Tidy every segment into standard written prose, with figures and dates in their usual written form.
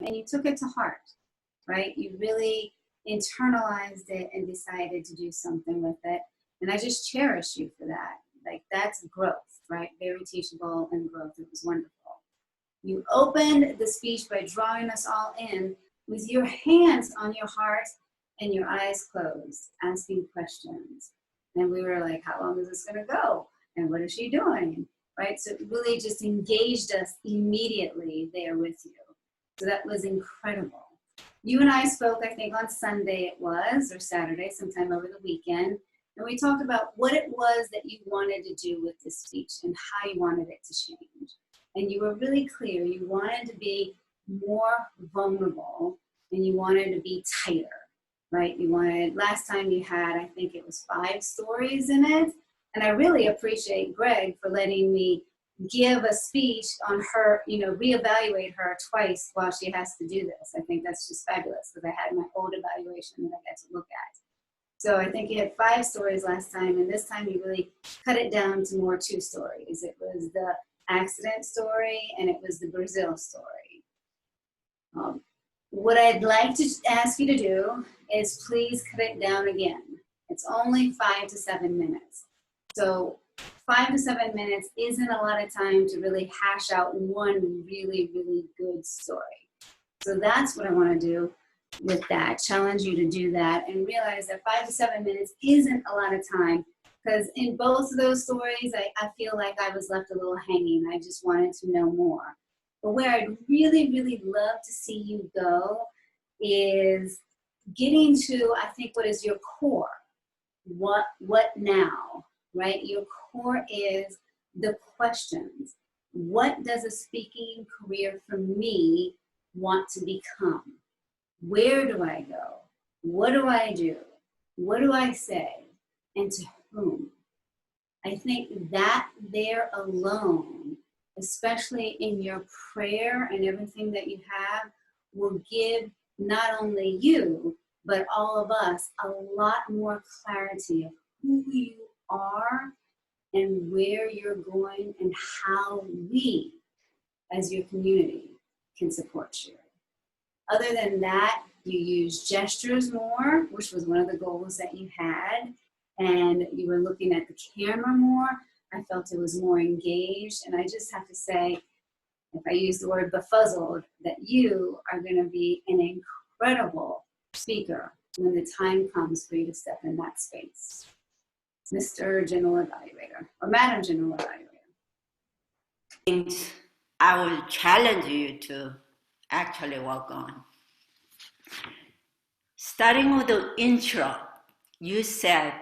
and you took it to heart, right? You really internalized it and decided to do something with it. And I just cherish you for that. Like, that's growth, right? Very teachable and growth. It was wonderful. You opened the speech by drawing us all in with your hands on your heart and your eyes closed, asking questions. And we were like, how long is this going to go? And what is she doing? Right? So it really just engaged us immediately there with you. So that was incredible. You and I spoke, I think, on Sunday it was, or Saturday, sometime over the weekend. And we talked about what it was that you wanted to do with this speech and how you wanted it to change. And you were really clear. You wanted to be more vulnerable and you wanted to be tighter, right? You wanted, last time you had, I think it was 5 stories in it. And I really appreciate Greg for letting me give a speech on her, reevaluate her twice while she has to do this. I think that's just fabulous because I had my old evaluation that I got to look at. So I think you had 5 stories last time, and this time you really cut it down to more 2 stories. It was the accident story and it was the Brazil story. What I'd like to ask you to do is please cut it down again. It's only 5 to 7 minutes. So 5 to 7 minutes isn't a lot of time to really hash out one really, really good story. So that's what I want to do with that, challenge you to do that and realize that 5 to 7 minutes isn't a lot of time, because in both of those stories, I feel like I was left a little hanging. I just wanted to know more. But where I'd really, really love to see you go is getting to, I think, what is your core. What now, right? Your core is the questions. What does a speaking career for me want to become? Where do I go? What do I do? What do I say? And to whom? I think that there alone, especially in your prayer and everything that you have, will give not only you, but all of us a lot more clarity of who you are and where you're going and how we, as your community, can support you. Other than that, you use gestures more, which was one of the goals that you had, and you were looking at the camera more. I felt it was more engaged, and I just have to say, if I use the word befuzzled, that you are going to be an incredible speaker when the time comes for you to step in that space. Mr. General Evaluator, or Madam General Evaluator. I will challenge you to actually work on. Starting with the intro, you said,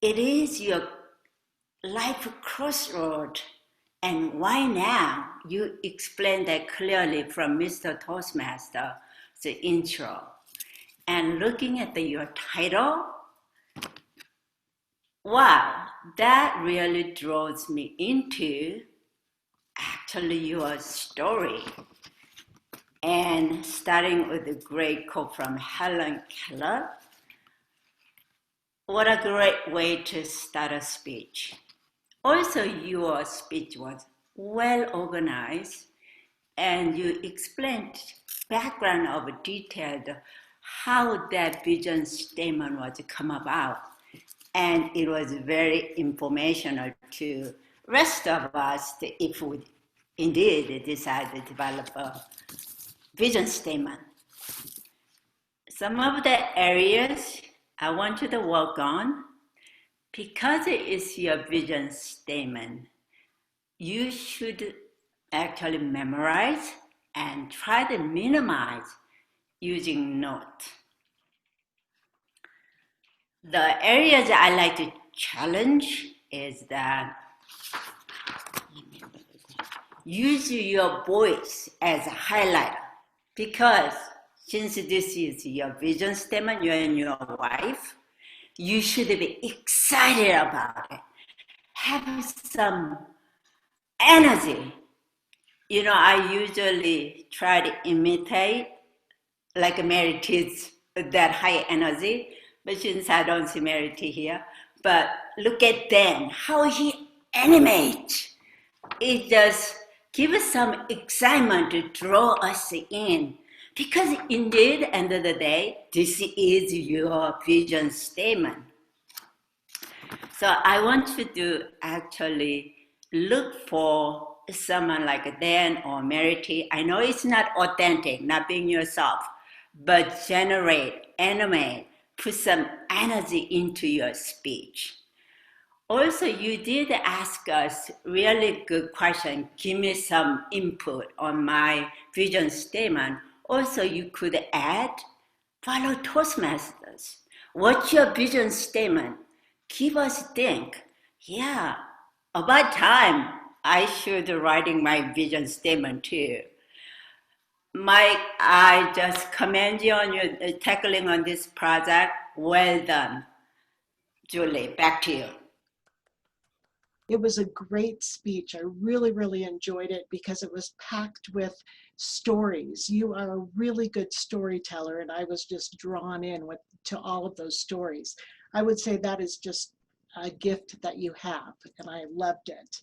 it is your life crossroad, and why now? You explained that clearly from Mr. Toastmaster, the intro. And looking at your title, wow, that really draws me into actually your story. And starting with a great quote from Helen Keller, what a great way to start a speech. Also, your speech was well organized, and you explained background of detailed how that vision statement was come about. And it was very informational to rest of us if we indeed decide to develop a vision statement. Some of the areas I want you to work on, because it is your vision statement, you should actually memorize and try to minimize using notes. The areas I like to challenge is that use your voice as a highlighter, because since this is your vision statement, you and your wife, you should be excited about it. Have some energy. I usually try to imitate like Mary T's, that high energy, but since I don't see Mary T here, but look at Dan, how he animates. It just give us some excitement to draw us in. Because indeed, end of the day, this is your vision statement. So I want you to actually look for someone like Dan or Merity. I know it's not authentic, not being yourself, but generate, animate, put some energy into your speech. Also, you did ask us really good question. Give me some input on my vision statement. Also, you could add, follow Toastmasters. What's your vision statement? Keep us think. Yeah, about time I should writing my vision statement too. Mike, I just commend you on your tackling on this project. Well done. Julie, back to you. It was a great speech. I really, really enjoyed it because it was packed with stories. You are a really good storyteller, and I was just drawn in to all of those stories. I would say that is just a gift that you have, and I loved it.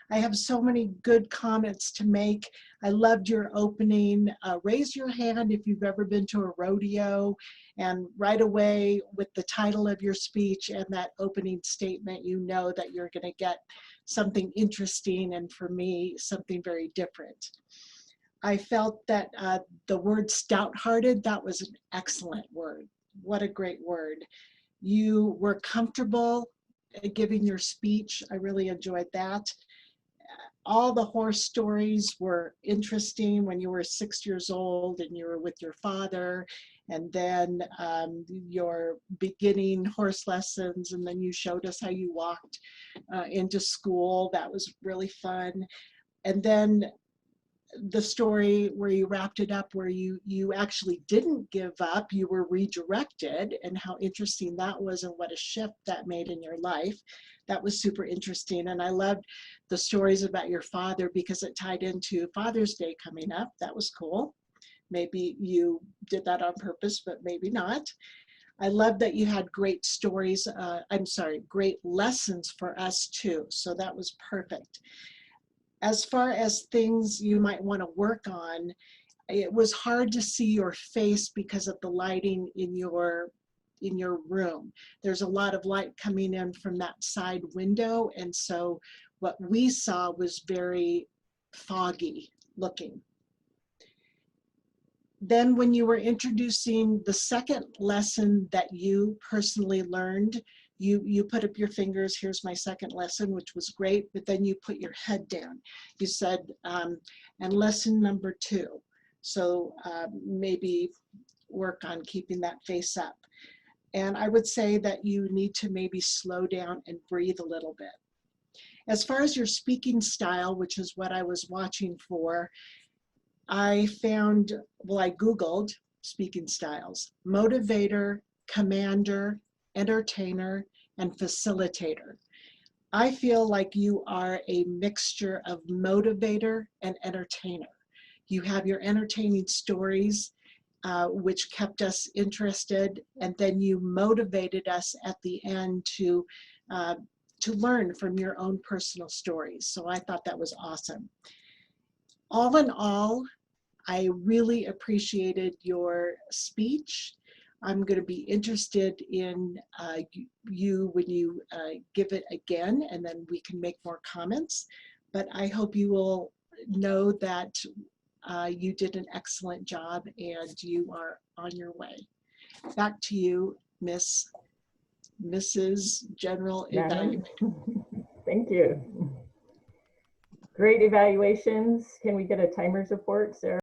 I have so many good comments to make. I loved your opening. Raise your hand if you've ever been to a rodeo, and right away with the title of your speech and that opening statement, you know that you're going to get something interesting, and for me, something very different. I felt that the word stout-hearted, that was an excellent word. What a great word. You were comfortable giving your speech. I really enjoyed that. All the horse stories were interesting when you were 6 years old and you were with your father, and then your beginning horse lessons, and then you showed us how you walked into school. That was really fun. And then the story where you wrapped it up, where you actually didn't give up, you were redirected, and how interesting that was and what a shift that made in your life. That was super interesting. And I loved the stories about your father because it tied into Father's Day coming up. That was cool. Maybe you did that on purpose, but maybe not. I love that you had great stories, great lessons for us too. So that was perfect. As far as things you might want to work on, it was hard to see your face because of the lighting in your room. There's a lot of light coming in from that side window, and so what we saw was very foggy looking. Then when you were introducing the second lesson that you personally learned, you put up your fingers, here's my second lesson, which was great, but then you put your head down. You said, and lesson number 2. So maybe work on keeping that face up. And I would say that you need to maybe slow down and breathe a little bit. As far as your speaking style, which is what I was watching for, I found, well, I Googled speaking styles: motivator, commander, entertainer, and facilitator. I feel like you are a mixture of motivator and entertainer. You have your entertaining stories, which kept us interested, and then you motivated us at the end to learn from your own personal stories. So I thought that was awesome. All in all, I really appreciated your speech. I'm going to be interested in you when you give it again, and then we can make more comments. But I hope you will know that you did an excellent job and you are on your way. Back to you, Mrs. General Evaluator. Thank you. Great evaluations. Can we get a timer's report, Sarah?